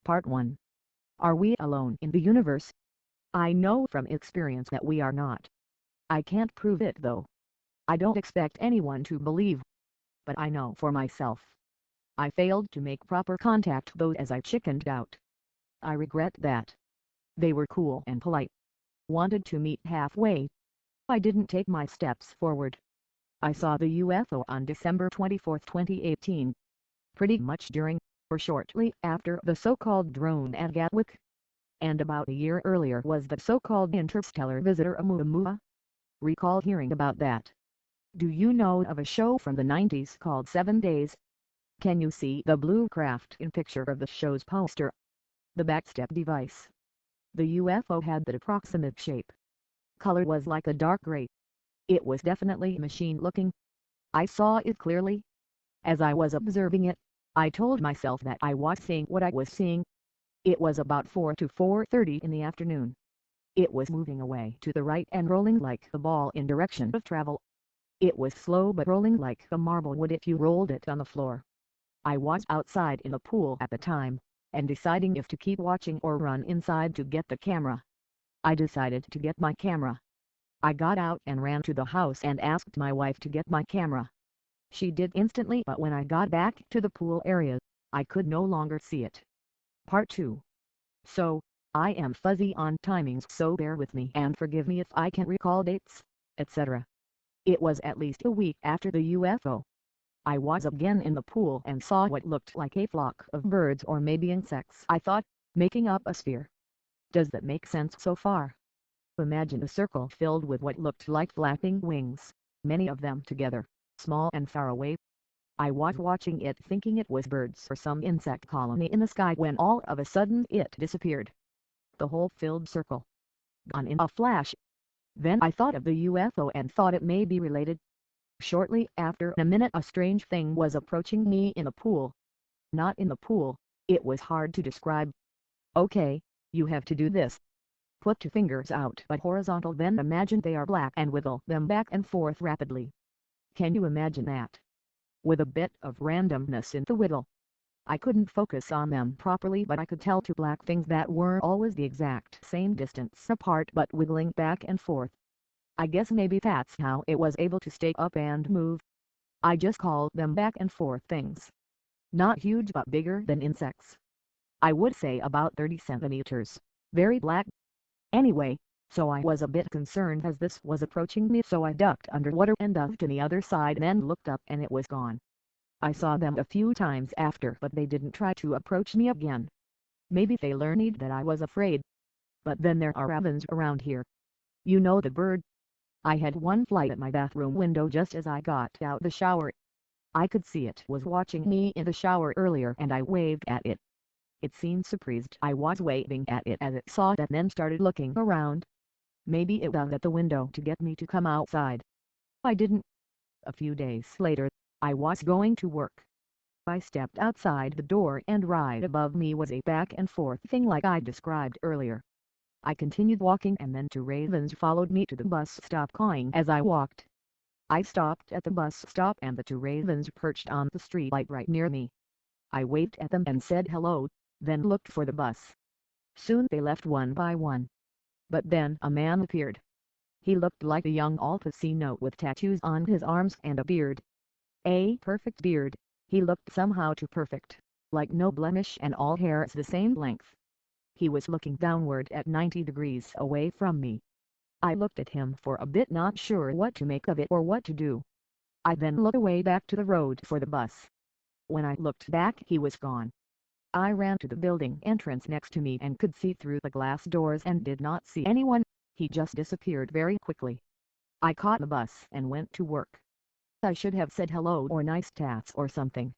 Part 1. Are we alone in the universe? I know from experience that we are not. I can't prove it though. I don't expect anyone to believe. But I know for myself. I failed to make proper contact though as I chickened out. I regret that. They were cool and polite. Wanted to meet halfway. I didn't take my steps forward. I saw the UFO on December 24, 2018. Pretty much during, or shortly after the so-called drone at Gatwick. And about a year earlier was the so-called interstellar visitor Oumuamua. Recall hearing about that. Do you know of a show from the 90s called 7 Days? Can you see the blue craft in picture of the show's poster? The backstep device. The UFO had that approximate shape. Color was like a dark gray. It was definitely machine-looking. I saw it clearly. As I was observing it, I told myself that I was seeing what I was seeing. It was about 4 to 4:30 in the afternoon. It was moving away to the right and rolling like a ball in direction of travel. It was slow but rolling like a marble would if you rolled it on the floor. I was outside in the pool at the time, and deciding if to keep watching or run inside to get the camera. I decided to get my camera. I got out and ran to the house and asked my wife to get my camera. She did instantly, but when I got back to the pool area, I could no longer see it. Part 2. So, I am fuzzy on timings, so bear with me and forgive me if I can't recall dates, etc. It was at least a week after the UFO. I was again in the pool and saw what looked like a flock of birds or maybe insects, I thought, making up a sphere. Does that make sense so far? Imagine a circle filled with what looked like flapping wings, many of them together, small and far away. I was watching it thinking it was birds or some insect colony in the sky when all of a sudden it disappeared. The whole filled circle. Gone in a flash. Then I thought of the UFO and thought it may be related. Shortly after a minute a strange thing was approaching me in the pool. Not in the pool, it was hard to describe. Okay, you have to do this. Put 2 fingers out but horizontal, then imagine they are black and wiggle them back and forth rapidly. Can you imagine that? With a bit of randomness in the wiggle. I couldn't focus on them properly, but I could tell 2 black things that were always the exact same distance apart but wiggling back and forth. I guess maybe that's how it was able to stay up and move. I just called them back and forth things. Not huge but bigger than insects. I would say about 30 centimeters. Very black. Anyway, so I was a bit concerned as this was approaching me, so I ducked underwater and dove to the other side and then looked up and it was gone. I saw them a few times after, but they didn't try to approach me again. Maybe they learned that I was afraid. But then there are ravens around here. You know the bird? I had one fly at my bathroom window just as I got out the shower. I could see it was watching me in the shower earlier and I waved at it. It seemed surprised I was waving at it as it saw it and then started looking around. Maybe it dove at the window to get me to come outside. I didn't. A few days later, I was going to work. I stepped outside the door and right above me was a back and forth thing like I described earlier. I continued walking and then 2 ravens followed me to the bus stop cawing as I walked. I stopped at the bus stop and the 2 ravens perched on the street light right near me. I waved at them and said hello, then looked for the bus. Soon they left one by one. But then a man appeared. He looked like a young Al Pacino with tattoos on his arms and a beard. A perfect beard. He looked somehow too perfect, like no blemish and all hairs the same length. He was looking downward at 90 degrees away from me. I looked at him for a bit, not sure what to make of it or what to do. I then looked away back to the road for the bus. When I looked back he was gone. I ran to the building entrance next to me and could see through the glass doors and did not see anyone. He just disappeared very quickly. I caught the bus and went to work. I should have said hello or nice tats or something.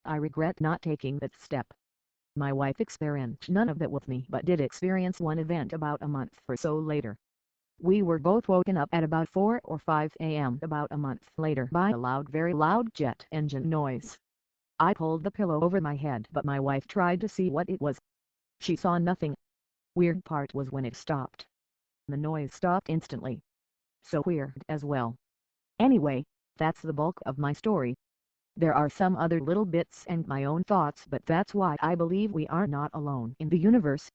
I regret not taking that step. My wife experienced none of that with me but did experience one event about a month or so later. We were both woken up at about 4 or 5 a.m. about a month later by a loud, very loud jet engine noise. I pulled the pillow over my head but my wife tried to see what it was. She saw nothing. Weird part was when it stopped. The noise stopped instantly. So weird as well. Anyway, that's the bulk of my story. There are some other little bits and my own thoughts, but that's why I believe we are not alone in the universe.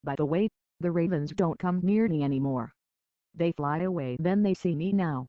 By the way, the ravens don't come near me anymore. They fly away when they see me now.